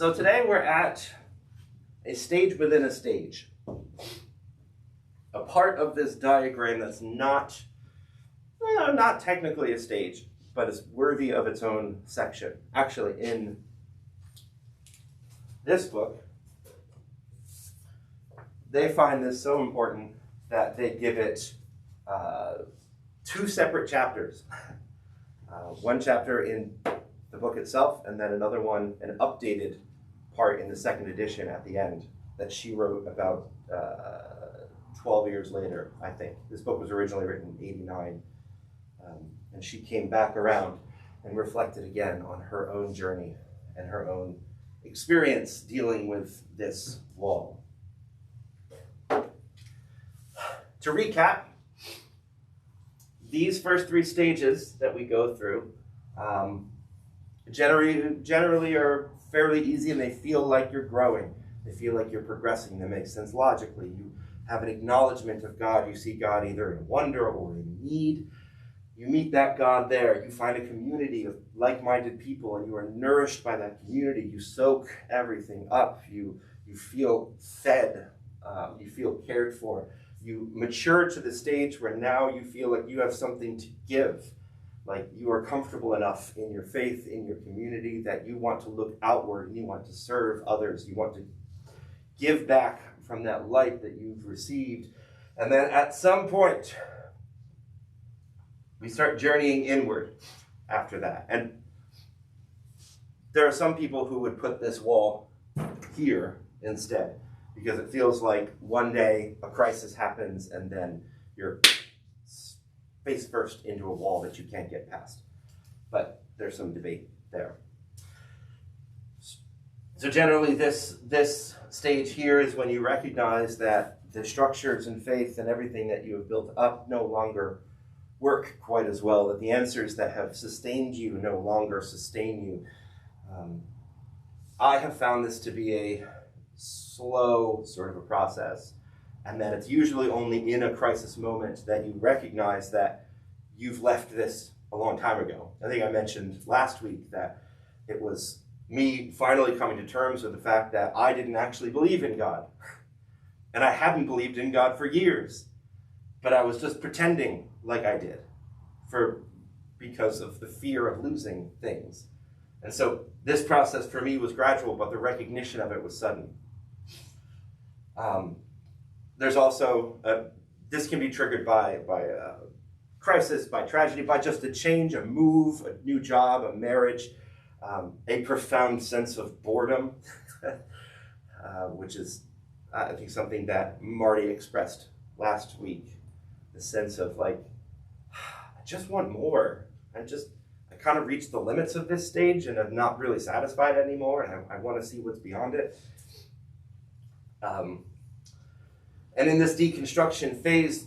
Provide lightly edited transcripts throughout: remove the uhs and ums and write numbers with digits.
So today we're at a stage within a stage. A part of this diagram that's not technically a stage, but is worthy of its own section. Actually, in this book, they find this so important that they give it two separate chapters. One chapter in the book itself, and then another one, an updated part in the second edition at the end that she wrote about 12 years later, I think. This book was originally written in 89, and she came back around and reflected again on her own journey and her own experience dealing with this wall. To recap, these first three stages that we go through generally are fairly easy, and they feel like you're growing. They feel like you're progressing. They make sense logically. You have an acknowledgement of God. You see God either in wonder or in need. You meet that God there. You find a community of like-minded people, and you are nourished by that community. You soak everything up. You feel fed. You feel cared for. You mature to the stage where now you feel like you have something to give. Like you are comfortable enough in your faith, in your community, that you want to look outward and you want to serve others. You want to give back from that light that you've received. And then at some point, we start journeying inward after that. And there are some people who would put this wall here instead, because it feels like one day a crisis happens and then you're face first into a wall that you can't get past. But there's some debate there. So generally this stage here is when you recognize that the structures and faith and everything that you have built up no longer work quite as well, that the answers that have sustained you no longer sustain you. I have found this to be a slow sort of a process, and that it's usually only in a crisis moment that you recognize that you've left this a long time ago. I think I mentioned last week that it was me finally coming to terms with the fact that I didn't actually believe in God. And I hadn't believed in God for years, but I was just pretending like I did because of the fear of losing things. And so this process for me was gradual, but the recognition of it was sudden. There's also, this can be triggered by a crisis, by tragedy, by just a change, a move, a new job, a marriage, a profound sense of boredom, which is, I think, something that Marty expressed last week. The sense of like, I just want more. I kind of reached the limits of this stage and I'm not really satisfied anymore, and I want to see what's beyond it. And in this deconstruction phase,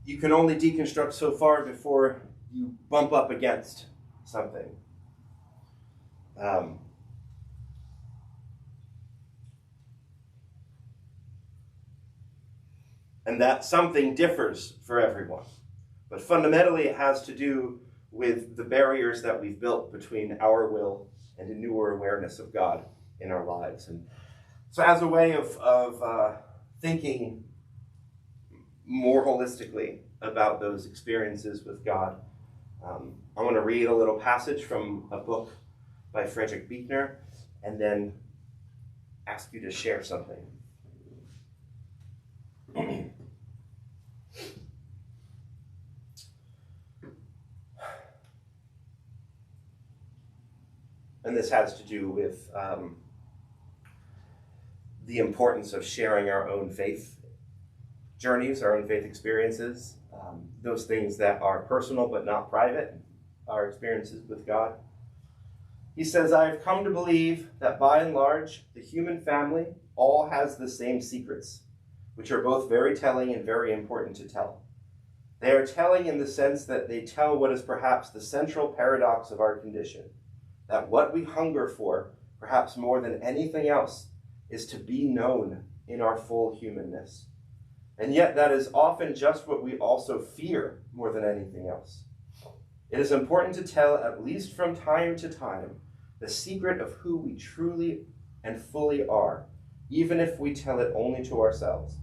you can only deconstruct so far before you bump up against something. And that something differs for everyone. But fundamentally, it has to do with the barriers that we've built between our will and a newer awareness of God in our lives. And so as a way of thinking more holistically about those experiences with God, I want to read a little passage from a book by Frederick Buechner and then ask you to share something. And this has to do with the importance of sharing our own faith journeys, our own faith experiences, those things that are personal but not private, our experiences with God. He says, I have come to believe that by and large, the human family all has the same secrets, which are both very telling and very important to tell. They are telling in the sense that they tell what is perhaps the central paradox of our condition, that what we hunger for, perhaps more than anything else, is to be known in our full humanness. And yet that is often just what we also fear more than anything else. It is important to tell, at least from time to time, the secret of who we truly and fully are, even if we tell it only to ourselves.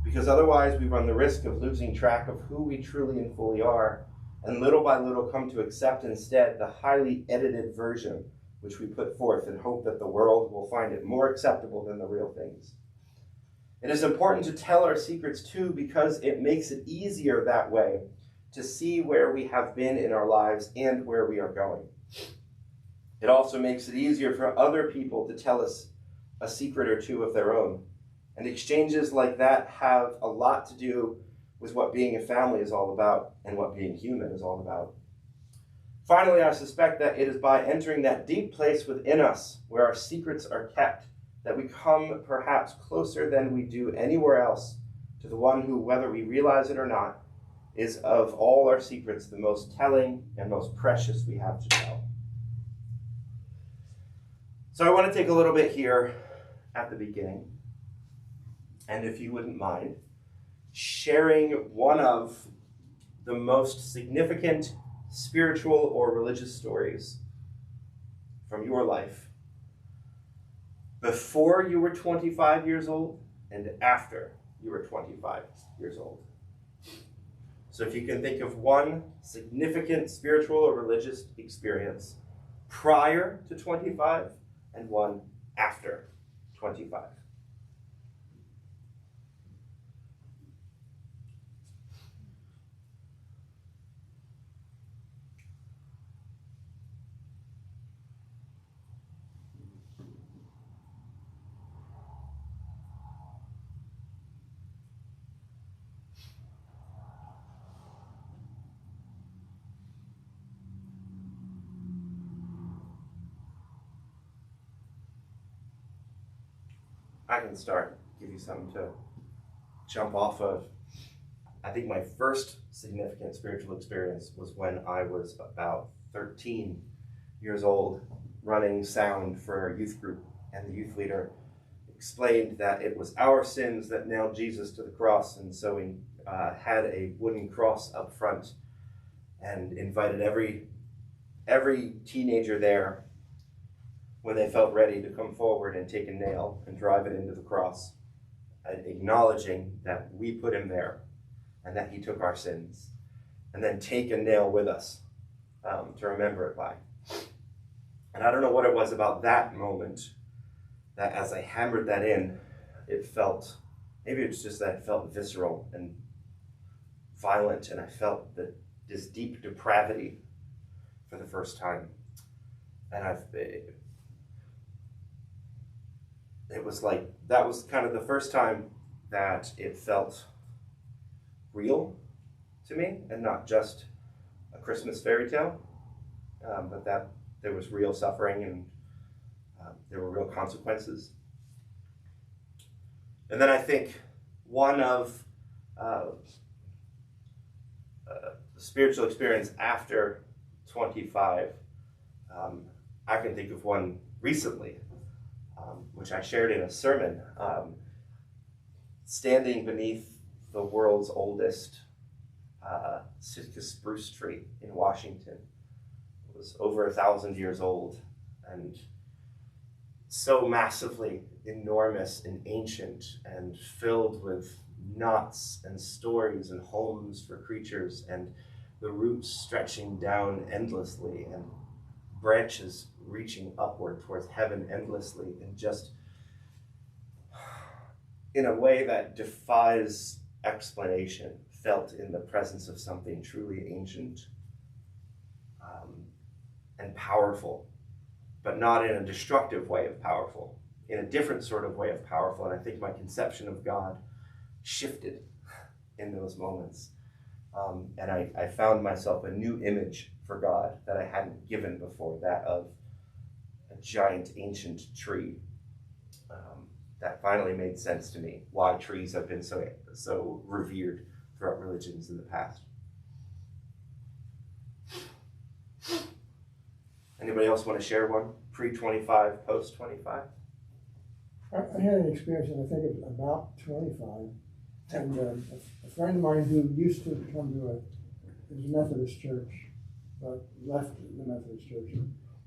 Because otherwise we run the risk of losing track of who we truly and fully are, and little by little come to accept instead the highly edited version which we put forth in hope that the world will find it more acceptable than the real things. It is important to tell our secrets too, because it makes it easier that way to see where we have been in our lives and where we are going. It also makes it easier for other people to tell us a secret or two of their own. And exchanges like that have a lot to do with what being a family is all about and what being human is all about. Finally, I suspect that it is by entering that deep place within us where our secrets are kept that we come perhaps closer than we do anywhere else to the one who, whether we realize it or not, is of all our secrets the most telling and most precious we have to tell. So I want to take a little bit here at the beginning, and if you wouldn't mind, sharing one of the most significant spiritual or religious stories from your life before you were 25 years old and after you were 25 years old. So if you can think of one significant spiritual or religious experience prior to 25 and one after 25. I can start, give you something to jump off of. I think my first significant spiritual experience was when I was about 13 years old, running sound for a youth group, and the youth leader explained that it was our sins that nailed Jesus to the cross, and so we had a wooden cross up front and invited every teenager there, when they felt ready, to come forward and take a nail and drive it into the cross, acknowledging that we put him there and that he took our sins, and then take a nail with us to remember it by. And I don't know what it was about that moment that as I hammered that in, it felt, maybe it's just that it felt visceral and violent, and I felt this deep depravity for the first time. And it was like, that was kind of the first time that it felt real to me, and not just a Christmas fairy tale, but that there was real suffering and there were real consequences. And then I think one of the spiritual experience after 25, I can think of one recently, which I shared in a sermon, standing beneath the world's oldest Sitka spruce tree in Washington. It was over 1,000 years old, and so massively enormous and ancient and filled with knots and stories and homes for creatures, and the roots stretching down endlessly and branches reaching upward towards heaven endlessly, and just in a way that defies explanation, felt in the presence of something truly ancient and powerful, but not in a destructive way of powerful, in a different sort of way of powerful. And I think my conception of God shifted in those moments. And I found myself a new image for God that I hadn't given before, that of a giant ancient tree. That finally made sense to me, why trees have been so revered throughout religions in the past. Anybody else want to share one? Pre-25, post-25? I had an experience, and I think it was about 25, and a friend of mine who used to come to it was a Methodist church, but left the Methodist church.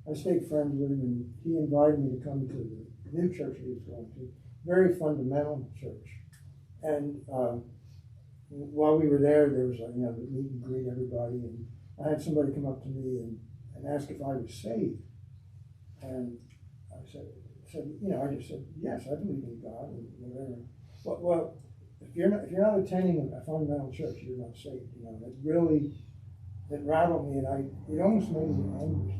I stayed friends with him, and he invited me to come to new church he was going to, very fundamental church. And while we were there was the meet and greet everybody, and I had somebody come up to me and ask if I was saved. And I said, I just said, yes, I believe in God and whatever. Well, if you're not attending a fundamental church, you're not saved. It rattled me, and it almost made me angry.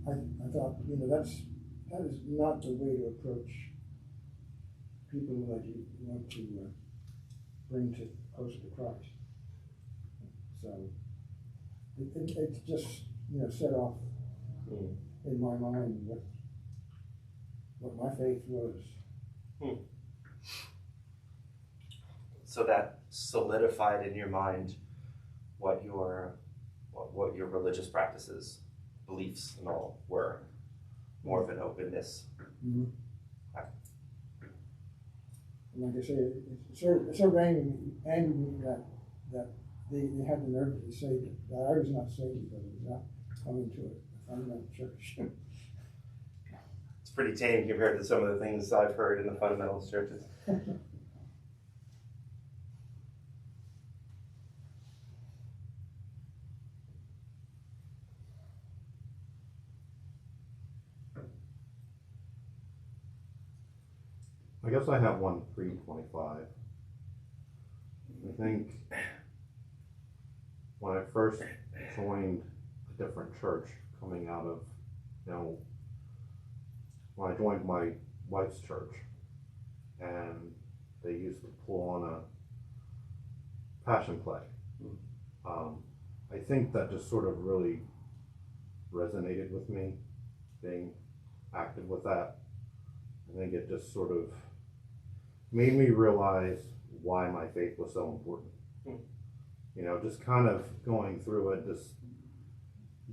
And I thought, that is not the way to approach people that you want to bring closer to Christ. So it just set off in my mind what my faith was. So that solidified in your mind what your religious practices, beliefs, and all were. More of an openness. Mm-hmm. And like I say, it sort of angered me that they had the nerve to say that I was not saved because I was not coming to a fundamental church. It's pretty tame compared to some of the things I've heard in the fundamentalist churches. I guess I have one pre-25. I think when I first joined a different church, coming out of, when I joined my wife's church, and they used to pull on a passion play. I think that just sort of really resonated with me, being active with that. I think it just sort of made me realize why my faith was so important. Just kind of going through it, just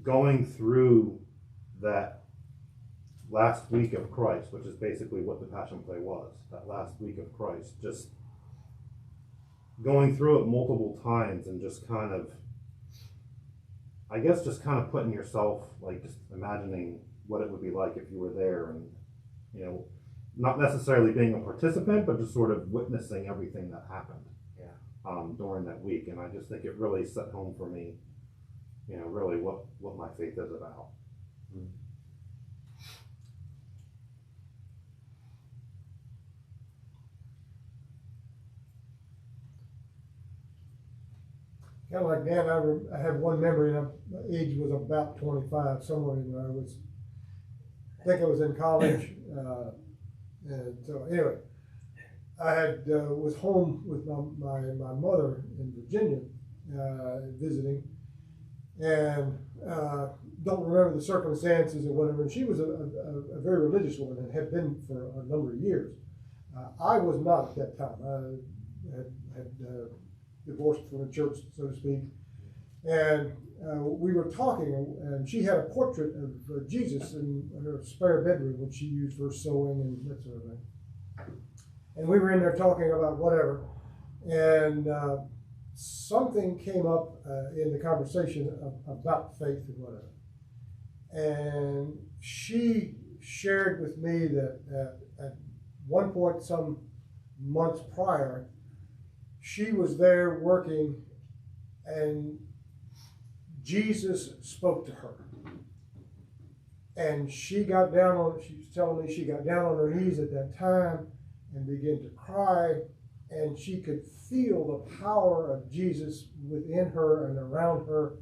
going through that last week of Christ, which is basically what the Passion Play was, that last week of Christ, just going through it multiple times and just kind of, I guess just kind of putting yourself, like just imagining what it would be like if you were there and, not necessarily being a participant, but just sort of witnessing everything that happened during that week. And I just think it really set home for me, really what my faith is about. Kind of like Dan, I have one memory, and my age was about 25, somewhere in there. I think I was in college. And so anyway, I was home with my mother in Virginia, visiting, and don't remember the circumstances or whatever. And she was a very religious woman and had been for a number of years. I was not at that time. I had divorced from the church, so to speak, and we were talking, and she had a portrait of Jesus in her spare bedroom, which she used for sewing and that sort of thing. And we were in there talking about whatever, and something came up in the conversation about faith and whatever. And she shared with me that at one point, some months prior, she was there working, and Jesus spoke to her. And she got down on, she was telling me she got down on her knees at that time and began to cry, and she could feel the power of Jesus within her and around her.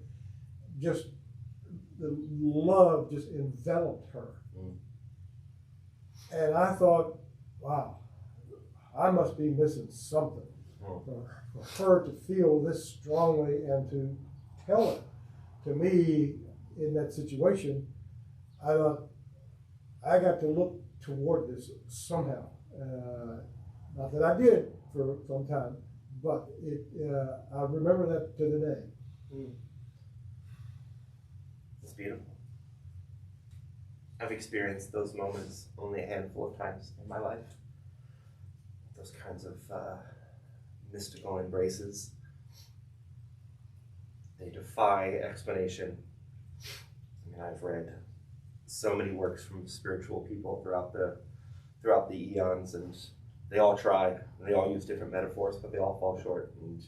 Just the love just enveloped her. And I thought, wow, I must be missing something for her to feel this strongly and to tell it to me in that situation. I thought, I got to look toward this somehow. Not that I did for some time, but I remember that to the day. It's beautiful. I've experienced those moments only a handful of times in my life. Those kinds of mystical embraces. They defy explanation. I mean, I've read so many works from spiritual people throughout the eons, and they all try, and they all use different metaphors, but they all fall short. And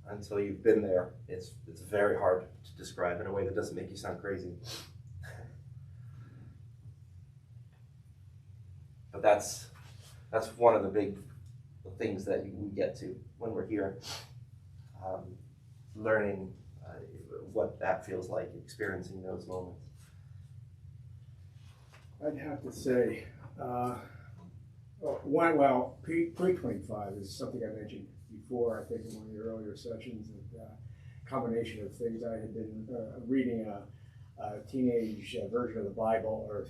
until you've been there, it's very hard to describe in a way that doesn't make you sound crazy. But that's one of the big things that we get to when we're here, learning what that feels like, experiencing those moments. I'd have to say, pre-25 is something I mentioned before, I think in one of the earlier sessions, a combination of things. I had been reading a teenage version of the Bible, or it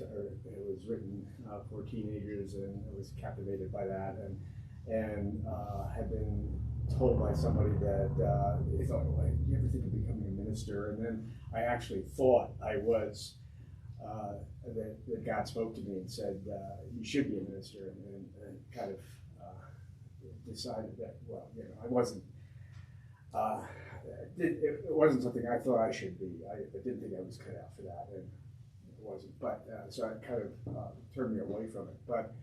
was written for teenagers, and I was captivated by that, and had been told by somebody that they thought, well, you ever think of becoming a minister? And then I actually thought I was, that God spoke to me and said, you should be a minister, and kind of decided that, well, I wasn't, it wasn't something I thought I should be. I didn't think I was cut out for that, and it wasn't. But so it kind of turned me away from it. But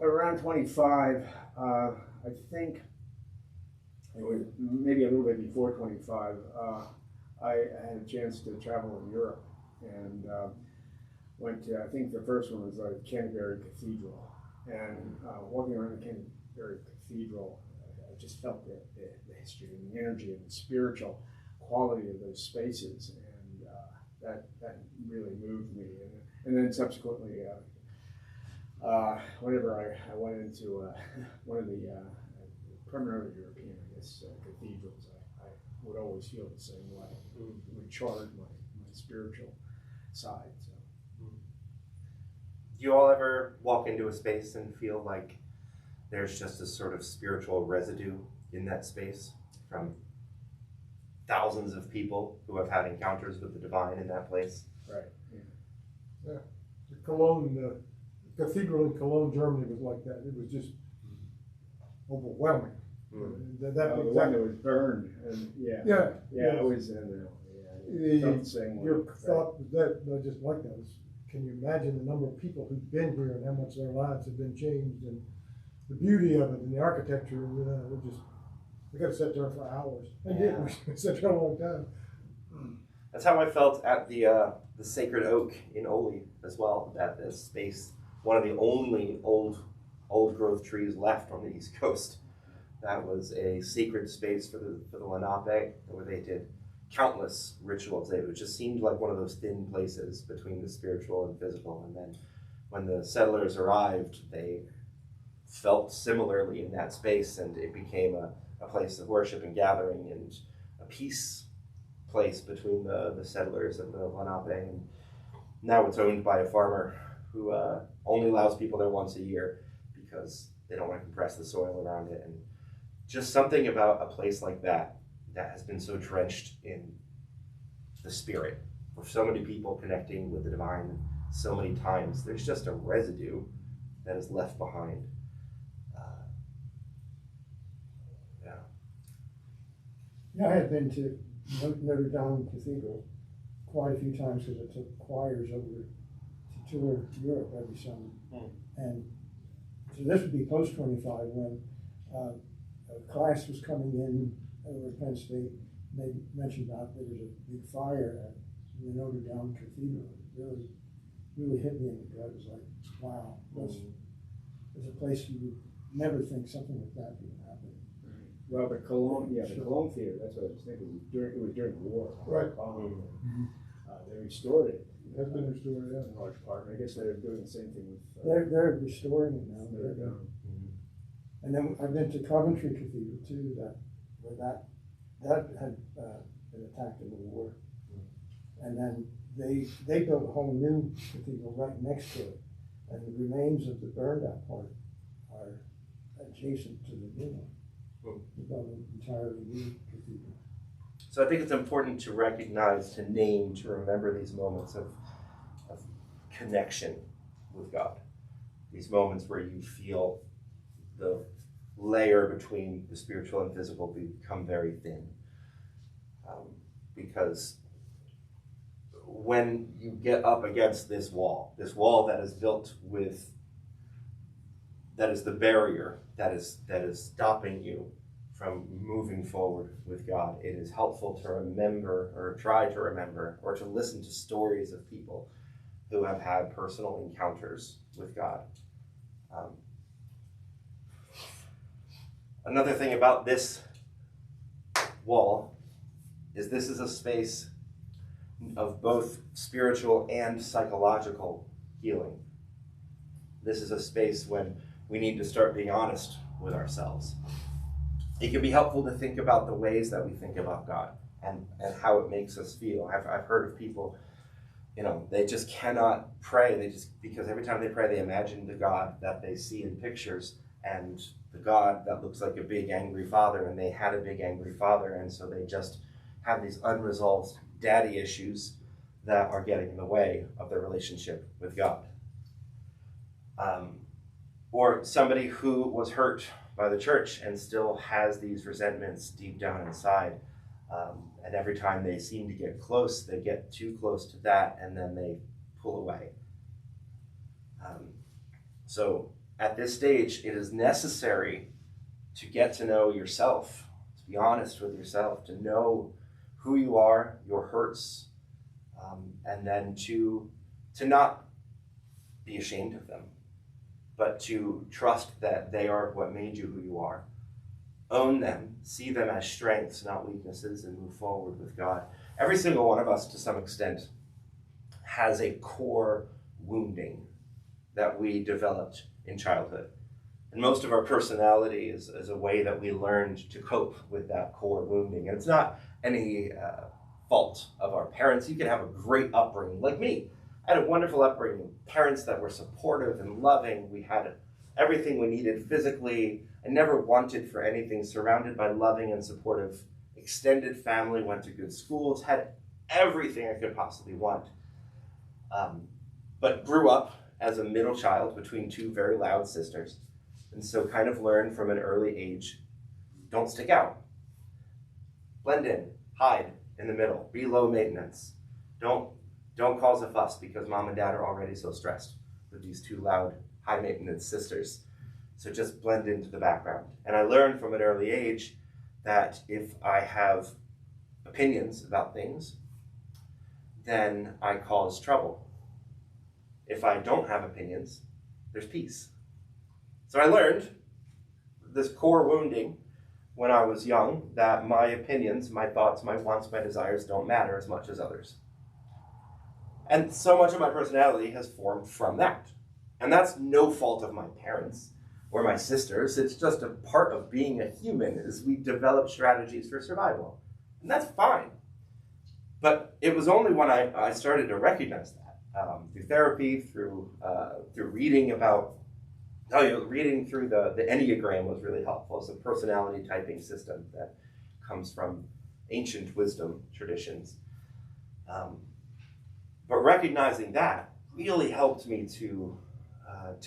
around 25, I think it was maybe a little bit before 25, I had a chance to travel in Europe, and went to, I think the first one was Canterbury Cathedral. And walking around the Canterbury Cathedral, I just felt the history and the energy and the spiritual quality of those spaces, and that really moved me. And then subsequently, whenever I went into one of the primarily European, I guess, cathedrals, I would always feel the same way. It would charge my spiritual side. So. Do you all ever walk into a space and feel like there's just a sort of spiritual residue in that space from thousands of people who have had encounters with the divine in that place? Right. Yeah. The Cologne, the cathedral in Cologne, Germany was like that. It was just overwhelming. The one that was burned, and I was in there. Felt the same way. Your thought was that, I just like that. Can you imagine the number of people who've been here and how much their lives have been changed, and the beauty of it and the architecture? We got to sit there for hours. And we sat there a long time. That's how I felt at the Sacred Oak in Oli as well. That this space, one of the only old growth trees left on the East Coast. That was a sacred space for the Lenape, where they did countless rituals. It just seemed like one of those thin places between the spiritual and physical. And then when the settlers arrived, they felt similarly in that space, and it became a place of worship and gathering and a peace place between the settlers and the Lenape. And now it's owned by a farmer who only allows people there once a year because they don't want to compress the soil around it. And just something about a place like that has been so drenched in the spirit, with so many people connecting with the divine so many times. There's just a residue that is left behind. Yeah, I had been to Notre Dame Cathedral quite a few times because I took choirs over to tour Europe every summer. And so this would be post 25 when a class was coming in over at Penn State. They mentioned about there was a big fire at the Notre Dame Cathedral. It really hit me in the gut. It was like, wow, there's a place you would never think something like that would happen. Well, the Cologne Theater, that's what I was thinking. It was during the war. Right. They restored it. It has been restored, in large part. I guess they're doing the same thing with. They're restoring it now. Notre Dame. And then I've been to Coventry Cathedral too, where that had been attacked in the war. And then they built a whole new cathedral right next to it. And the remains of the burned out part are adjacent to the new one. They built an entirely new cathedral. So I think it's important to recognize, to name, to remember these moments of connection with God. These moments where you feel the layer between the spiritual and physical become very thin. Because when you get up against this wall that is built with, that is the barrier that is stopping you from moving forward with God, it is helpful to remember, or try to remember, or to listen to stories of people who have had personal encounters with God. Another thing about this wall is this is a space of both spiritual and psychological healing. This is a space when we need to start being honest with ourselves. It can be helpful to think about the ways that we think about God and how it makes us feel. I've heard of people, they just cannot pray. Because every time they pray, they imagine the God that they see in pictures and the God that looks like a big angry father, and they had a big angry father, and so they just have these unresolved daddy issues that are getting in the way of their relationship with God. Or somebody who was hurt by the church and still has these resentments deep down inside. And every time they seem to get close, they get too close to that, and then they pull away. So at this stage, it is necessary to get to know yourself, to be honest with yourself, to know who you are, your hurts, and then to not be ashamed of them, but to trust that they are what made you who you are. Own them, see them as strengths, not weaknesses, and move forward with God. Every single one of us, to some extent, has a core wounding that we developed in childhood. And most of our personality is a way that we learned to cope with that core wounding. And it's not any fault of our parents. You can have a great upbringing, like me. I had a wonderful upbringing, parents that were supportive and loving. We had everything we needed physically. I never wanted for anything, surrounded by loving and supportive extended family, went to good schools, had everything I could possibly want. But grew up as a middle child between two very loud sisters. And so kind of learned from an early age, don't stick out. Blend in, hide in the middle, be low maintenance. Don't cause a fuss because mom and dad are already so stressed with these two loud, high maintenance sisters. So just blend into the background. And I learned from an early age that if I have opinions about things, then I cause trouble. If I don't have opinions, there's peace. So I learned this core wounding when I was young, that my opinions, my thoughts, my wants, my desires don't matter as much as others. And so much of my personality has formed from that. And that's no fault of my parents or my sisters. It's just a part of being a human, is we develop strategies for survival. And that's fine. But it was only when I started to recognize that, through therapy, through reading about, reading through the Enneagram was really helpful. It's a personality typing system that comes from ancient wisdom traditions. But recognizing that really helped me to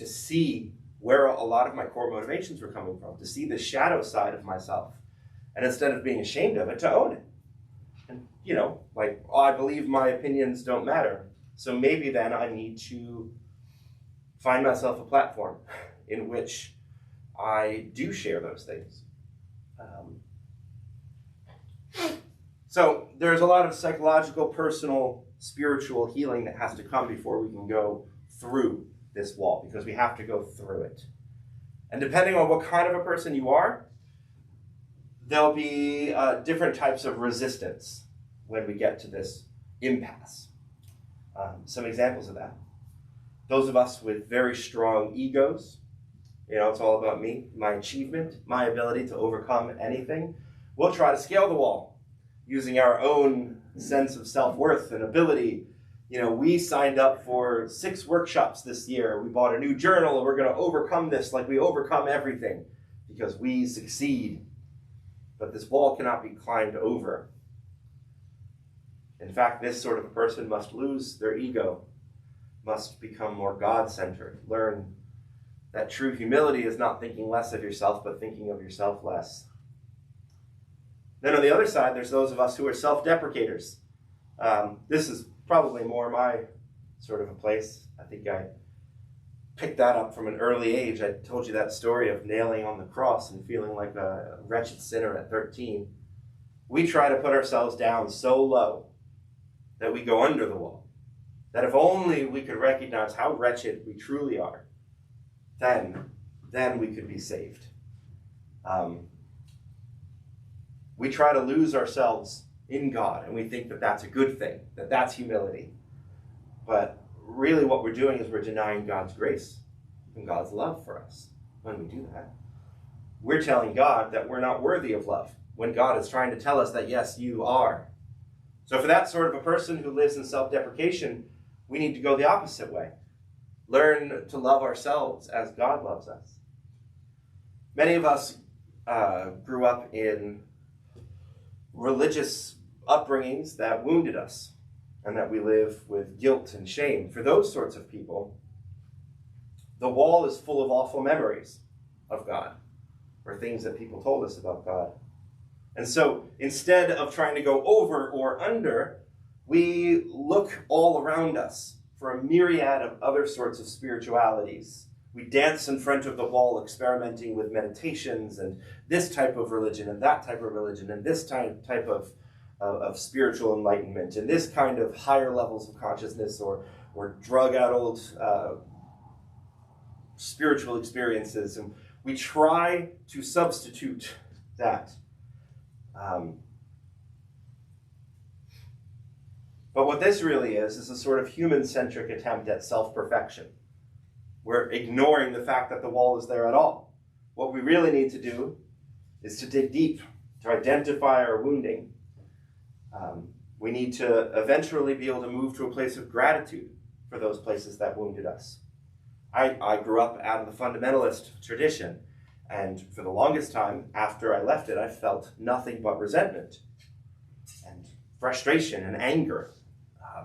see where a lot of my core motivations were coming from, to see the shadow side of myself. And instead of being ashamed of it, to own it. And, I believe my opinions don't matter. So maybe then I need to find myself a platform in which I do share those things. So there's a lot of psychological, personal, spiritual healing that has to come before we can go through this wall, because we have to go through it. And depending on what kind of a person you are, there'll be different types of resistance when we get to this impasse. Some examples of that. Those of us with very strong egos, it's all about me, my achievement, my ability to overcome anything. We'll try to scale the wall using our own sense of self-worth and ability. We signed up for 6 workshops this year. We bought a new journal, and we're going to overcome this like we overcome everything because we succeed. But this wall cannot be climbed over. In fact, this sort of a person must lose their ego, must become more God-centered, learn that true humility is not thinking less of yourself, but thinking of yourself less. Then on the other side, there's those of us who are self-deprecators. This is probably more my sort of a place. I think I picked that up from an early age. I told you that story of nailing on the cross and feeling like a wretched sinner at 13. We try to put ourselves down so low that we go under the wall. That if only we could recognize how wretched we truly are, then we could be saved. We try to lose ourselves in God, and we think that that's a good thing, that that's humility. But really what we're doing is we're denying God's grace and God's love for us when we do that. We're telling God that we're not worthy of love when God is trying to tell us that, yes, you are. So for that sort of a person who lives in self-deprecation, we need to go the opposite way. Learn to love ourselves as God loves us. Many of us grew up in religious upbringings that wounded us and that we live with guilt and shame. For those sorts of people, the wall is full of awful memories of God or things that people told us about God. And so instead of trying to go over or under, we look all around us for a myriad of other sorts of spiritualities. We dance in front of the wall experimenting with meditations and this type of religion and that type of religion and this type of spiritual enlightenment and this kind of higher levels of consciousness or drug-addled spiritual experiences. And we try to substitute that. But what this really is a sort of human-centric attempt at self-perfection. We're ignoring the fact that the wall is there at all. What we really need to do is to dig deep, to identify our wounding. We need to eventually be able to move to a place of gratitude for those places that wounded us. I grew up out of the fundamentalist tradition, and for the longest time, after I left it, I felt nothing but resentment and frustration and anger.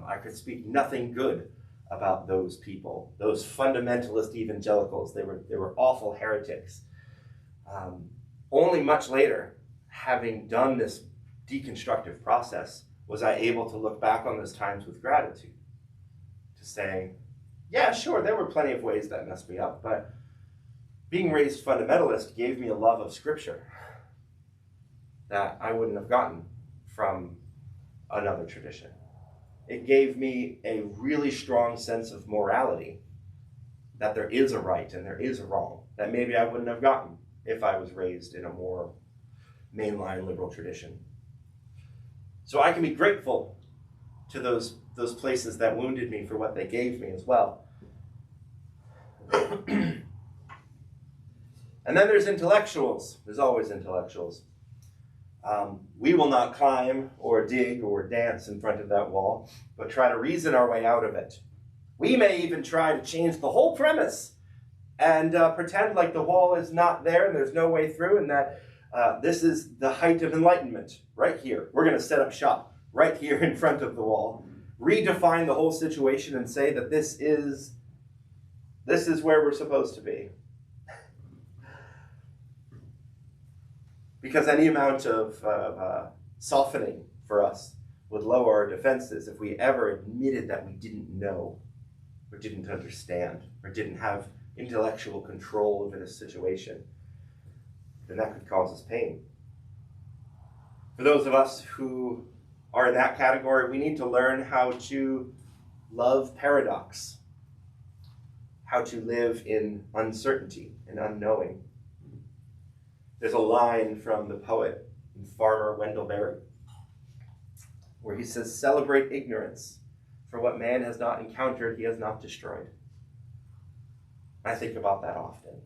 I could speak nothing good about those people, those fundamentalist evangelicals. They were awful heretics. Only much later, having done this deconstructive process, was I able to look back on those times with gratitude. To say, yeah, sure, there were plenty of ways that messed me up, but being raised fundamentalist gave me a love of Scripture that I wouldn't have gotten from another tradition. It gave me a really strong sense of morality, that there is a right and there is a wrong, that maybe I wouldn't have gotten if I was raised in a more mainline liberal tradition. So I can be grateful to those places that wounded me for what they gave me as well. And then there's intellectuals. There's always intellectuals. We will not climb or dig or dance in front of that wall, but try to reason our way out of it. We may even try to change the whole premise and pretend like the wall is not there and there's no way through, and that this is the height of enlightenment right here. We're going to set up shop right here in front of the wall, redefine the whole situation and say that this is where we're supposed to be. Because any amount of softening for us would lower our defenses if we ever admitted that we didn't know or didn't understand or didn't have intellectual control over this situation. Then that could cause us pain. For those of us who are in that category, we need to learn how to love paradox, how to live in uncertainty and unknowing. There's a line from the poet and farmer Wendell Berry where he says, "Celebrate ignorance, for what man has not encountered, he has not destroyed." I think about that often.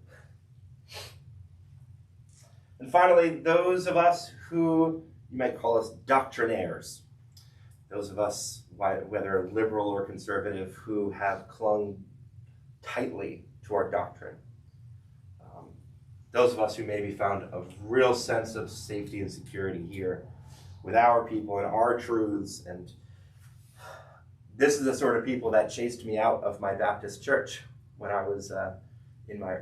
And finally, those of us who you might call us doctrinaires, those of us, whether liberal or conservative, who have clung tightly to our doctrine. Those of us who maybe found a real sense of safety and security here with our people and our truths. And this is the sort of people that chased me out of my Baptist church when I was in my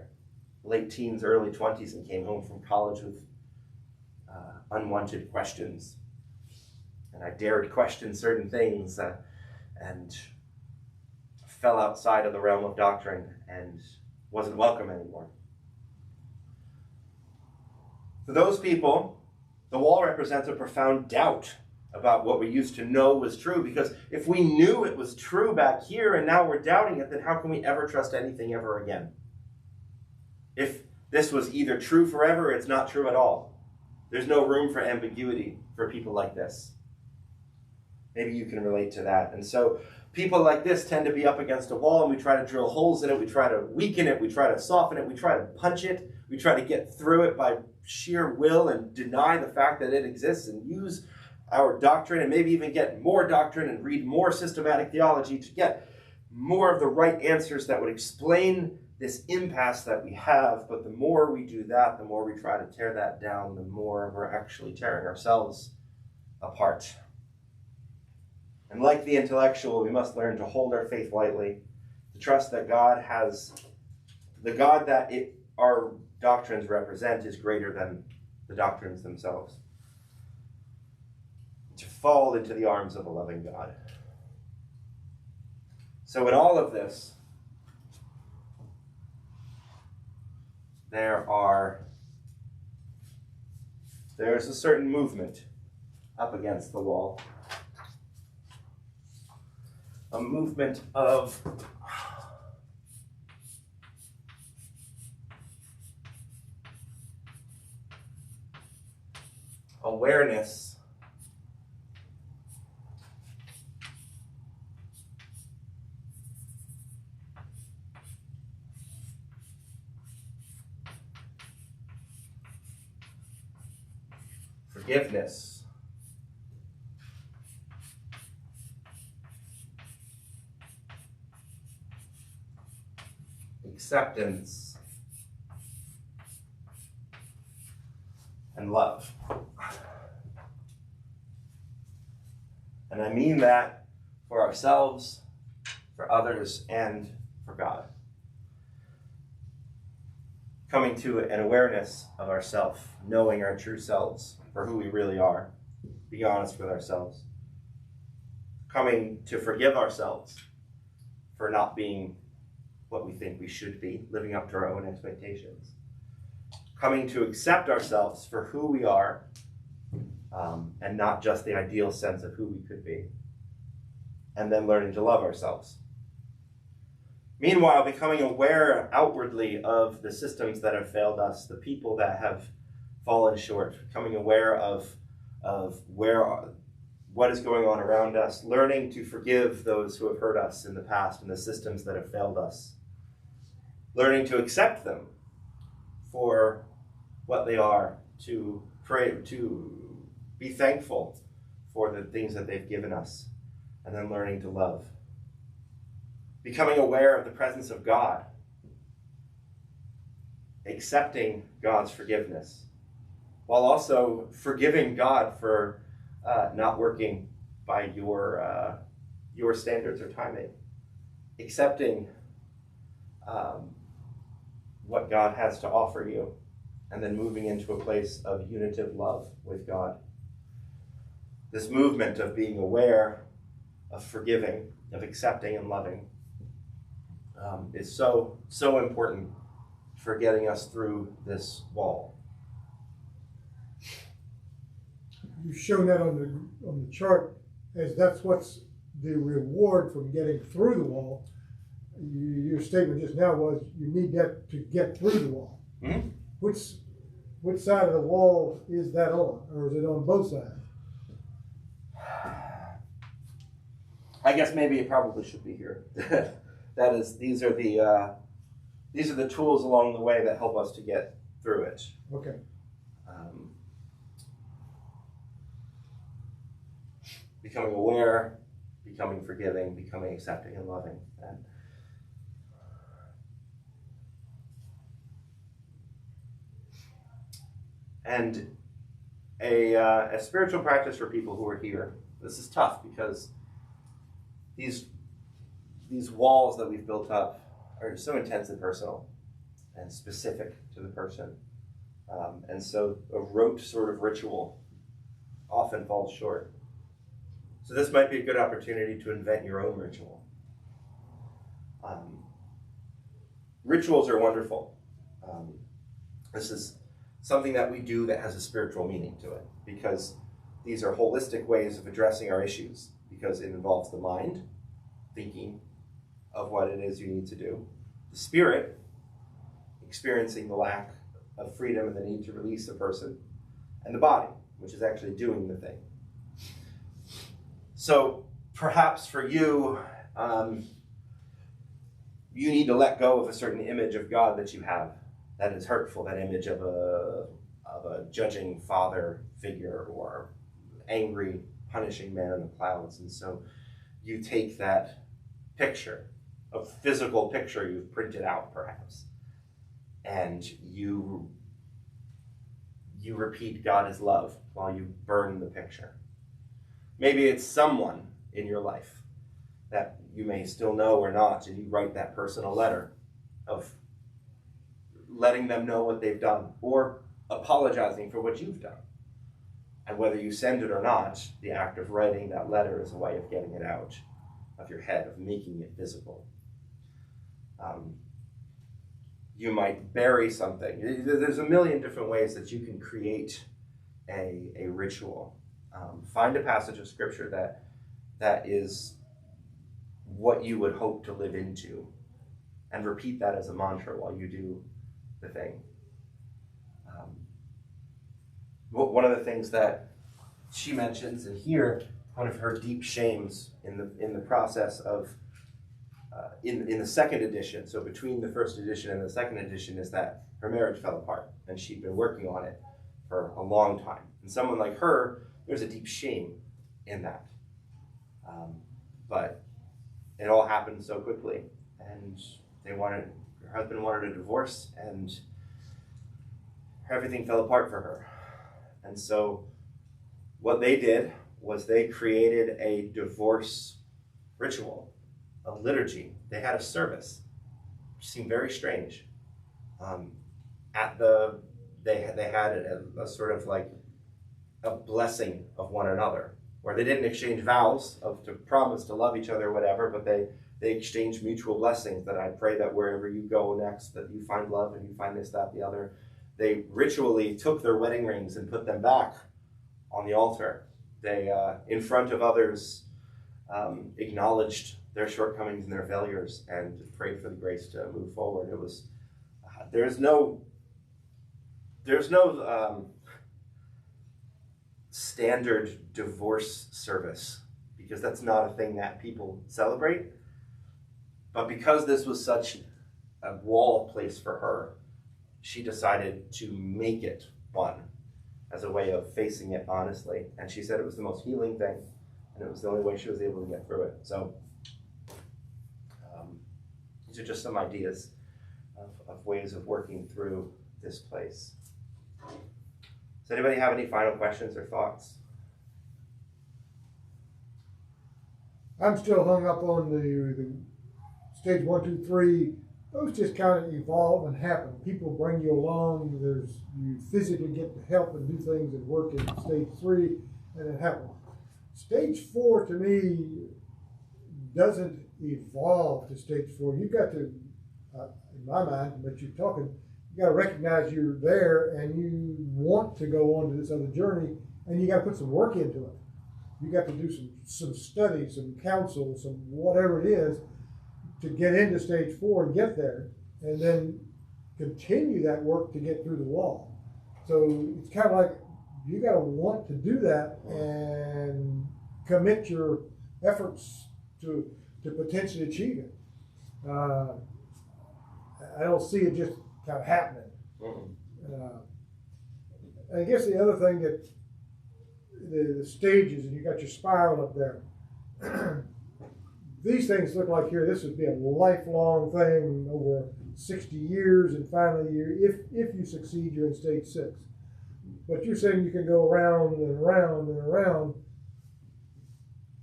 late teens, early 20s, and came home from college with unwanted questions. And I dared question certain things. and fell outside of the realm of doctrine and wasn't welcome anymore. For those people, the wall represents a profound doubt about what we used to know was true, because if we knew it was true back here and now we're doubting it, then how can we ever trust anything ever again? If this was either true forever or it's not true at all, there's no room for ambiguity for people like this. Maybe you can relate to that. And so people like this tend to be up against a wall, and we try to drill holes in it, we try to weaken it, we try to soften it, we try to punch it, we try to get through it by sheer will and deny the fact that it exists and use our doctrine and maybe even get more doctrine and read more systematic theology to get more of the right answers that would explain this impasse that we have. But the more we do that, the more we try to tear that down, the more we're actually tearing ourselves apart. And like the intellectual, we must learn to hold our faith lightly, to trust that God has, the God that our doctrines represent is greater than the doctrines themselves. To fall into the arms of a loving God. So in all of this, there's a certain movement up against the wall. A movement of awareness forgiveness, acceptance, and love. And I mean that for ourselves, for others, and for God. Coming to an awareness of ourself, knowing our true selves for who we really are, be honest with ourselves. Coming to forgive ourselves for not being what we think we should be, living up to our own expectations. Coming to accept ourselves for who we are, and not just the ideal sense of who we could be. And then learning to love ourselves. Meanwhile, becoming aware outwardly of the systems that have failed us, the people that have fallen short, becoming aware of what is going on around us, learning to forgive those who have hurt us in the past and the systems that have failed us, learning to accept them for what they are, to pray, to be thankful for the things that they've given us, and then learning to love. Becoming aware of the presence of God, accepting God's forgiveness, while also forgiving God for not working by your standards or timing, accepting what God has to offer you, and then moving into a place of unitive love with God. This movement of being aware, of forgiving, of accepting and loving is so important for getting us through this wall. You've shown that on the chart as that's what's the reward from getting through the wall. Your statement just now was you need that to get through the wall. Mm-hmm. Which side of the wall is that on, or is it on both sides? I guess maybe it probably should be here. That is, these are the tools along the way that help us to get through it. Okay. Becoming aware, becoming forgiving, becoming accepting and loving. And a spiritual practice for people who are here. This is tough because these walls that we've built up are so intense and personal and specific to the person. And so a rote sort of ritual often falls short. So this might be a good opportunity to invent your own ritual. Rituals are wonderful. This is something that we do that has a spiritual meaning to it, because these are holistic ways of addressing our issues, because it involves the mind, thinking of what it is you need to do, the spirit, experiencing the lack of freedom and the need to release a person, and the body, which is actually doing the thing. So perhaps for you, you need to let go of a certain image of God that you have that is hurtful, that image of a judging father figure or angry, punishing man in the clouds. And so you take that picture, a physical picture you've printed out perhaps, and you repeat God is love while you burn the picture. Maybe it's someone in your life that you may still know or not, and you write that person a letter of letting them know what they've done or apologizing for what you've done. And whether you send it or not, the act of writing that letter is a way of getting it out of your head, of making it visible. You might bury something. There's a million different ways that you can create a ritual. Find a passage of scripture that is what you would hope to live into, and repeat that as a mantra while you do the thing. One of the things that she mentions in here, one of her deep shames in the process of in the second edition, so between the first edition and the second edition, is that her marriage fell apart, and she'd been working on it for a long time. And someone like her, there's a deep shame in that. But it all happened so quickly, and her husband wanted a divorce, and everything fell apart for her. And so what they did was they created a divorce ritual, a liturgy. They had a service, which seemed very strange. They had a sort of like a blessing of one another, where they didn't exchange vows to promise to love each other or whatever, but they exchanged mutual blessings, that I pray that wherever you go next, that you find love and you find this, that, the other. They ritually took their wedding rings and put them back on the altar. They, in front of others, acknowledged their shortcomings and their failures and prayed for the grace to move forward. It was, there's no standard divorce service, because that's not a thing that people celebrate. But because this was such a wall place for her, she decided to make it one as a way of facing it honestly. And she said it was the most healing thing, and it was the only way she was able to get through it. So these are just some ideas of ways of working through this place. Does anybody have any final questions or thoughts? I'm still hung up on the stage 1, 2, 3. Those just kind of evolve and happen. People bring you along. You physically get to help and do things that work in stage 3, and it happens. Stage 4 to me doesn't evolve to stage 4. You've got to, in my mind, but you're talking, you got to recognize you're there and you want to go on to this other journey, and you got to put some work into it. You got to do some study, some counsel, some whatever it is to get into stage 4 and get there, and then continue that work to get through the wall. So it's kind of like you got to want to do that and commit your efforts to potentially achieve it. I don't see it just kind of happening. I guess the other thing that the stages, and you got your spiral up there. These things look like here, this would be a lifelong thing over 60 years, and finally if you succeed, you're in stage 6. But you're saying you can go around and around and around.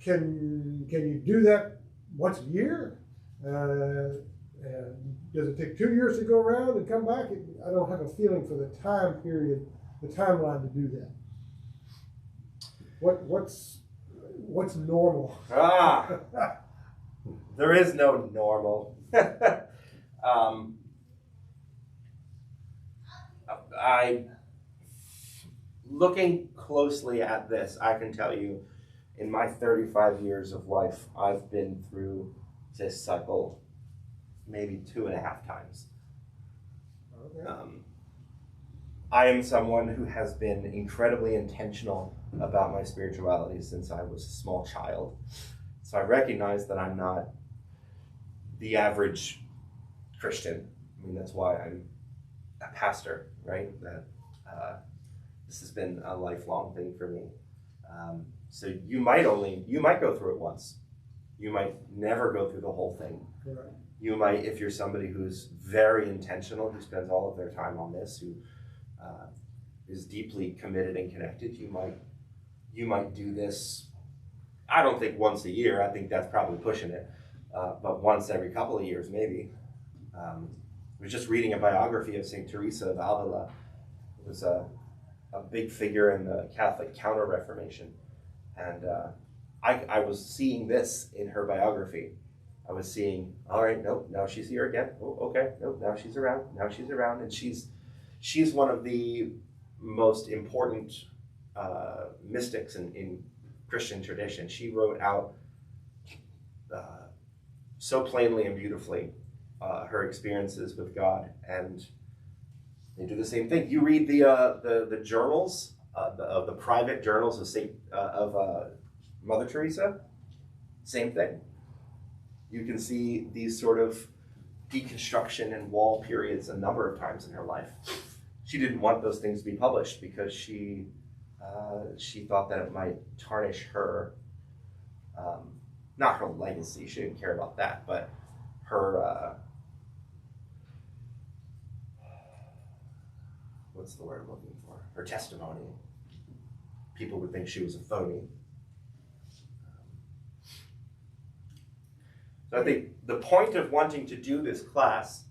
Can you do that once a year? Does it take 2 years to go around and come back? I don't have a feeling for the time period, the timeline to do that. what's normal? There is no normal. Looking closely at this, I can tell you, in my 35 years of life, I've been through this cycle maybe 2.5 times. Okay. I am someone who has been incredibly intentional about my spirituality since I was a small child. So I recognize that I'm not the average Christian. I mean, that's why I'm a pastor, right? That this has been a lifelong thing for me. So you might go through it once. You might never go through the whole thing. Right. You might, if you're somebody who's very intentional, who spends all of their time on this, who is deeply committed and connected, you might do this. I don't think once a year. I think that's probably pushing it. But once every couple of years, maybe. I was just reading a biography of St. Teresa of Avila. It was a big figure in the Catholic Counter-Reformation. And I was seeing this in her biography. I was seeing, all right, nope, now she's here again. Oh, okay, nope, now she's around. And she's one of the most important mystics in Christian tradition. She wrote out so plainly and beautifully her experiences with God, and they do the same thing. You read the journals, the private journals of Mother Teresa, same thing. You can see these sort of deconstruction and wall periods a number of times in her life. She didn't want those things to be published because she thought that it might tarnish her, not her legacy, she didn't care about that, but her, what's the word I'm looking for? Her testimony. People would think she was a phony. So I think the point of wanting to do this class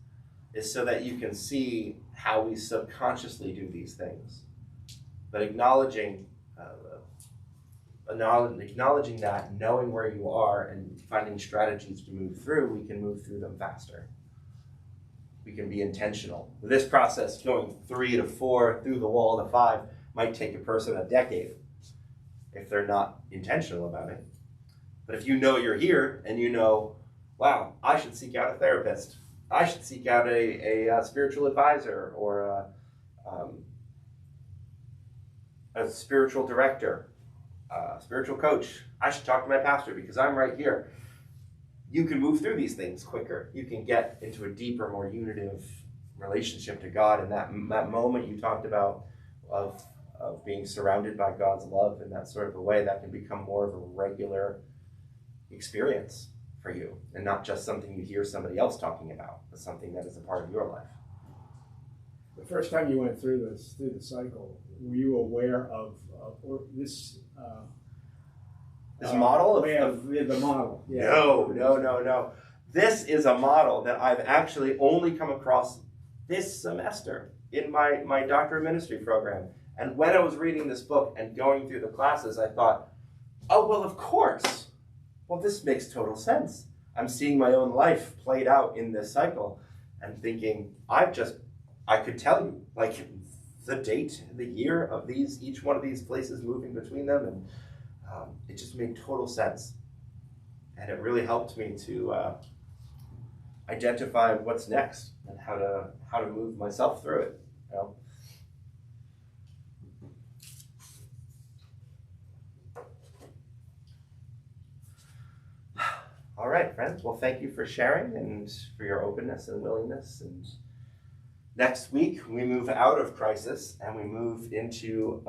is so that you can see how we subconsciously do these things. But acknowledging that, knowing where you are, and finding strategies to move through, we can move through them faster. We can be intentional. This process, going 3 to 4 through the wall to 5, might take a person a decade if they're not intentional about it. But if you know you're here and you know, wow, I should seek out a therapist. I should seek out a spiritual advisor or a spiritual director, a spiritual coach. I should talk to my pastor because I'm right here. You can move through these things quicker. You can get into a deeper, more unitive relationship to God. And that moment you talked about of being surrounded by God's love in that sort of a way, that can become more of a regular experience for you, and not just something you hear somebody else talking about, but something that is a part of your life. The first time you went through the cycle, were you aware of this model? The model. Yeah. No. This is a model that I've actually only come across this semester in my doctorate of ministry program. And when I was reading this book and going through the classes, I thought, oh, well, of course. Well, this makes total sense. I'm seeing my own life played out in this cycle and thinking, I could tell you, like, the date, the year of each one of these places moving between them, and it just made total sense. And it really helped me to identify what's next and how to move myself through it. You know? All right, friends. Well, thank you for sharing and for your openness and willingness. And next week, we move out of crisis and we move into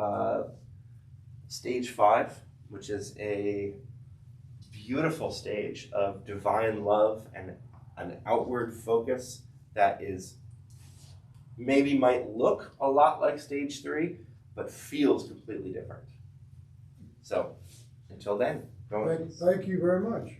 stage 5, which is a beautiful stage of divine love and an outward focus that is maybe might look a lot like stage 3, but feels completely different. So, until then, go in peace. Thank you very much.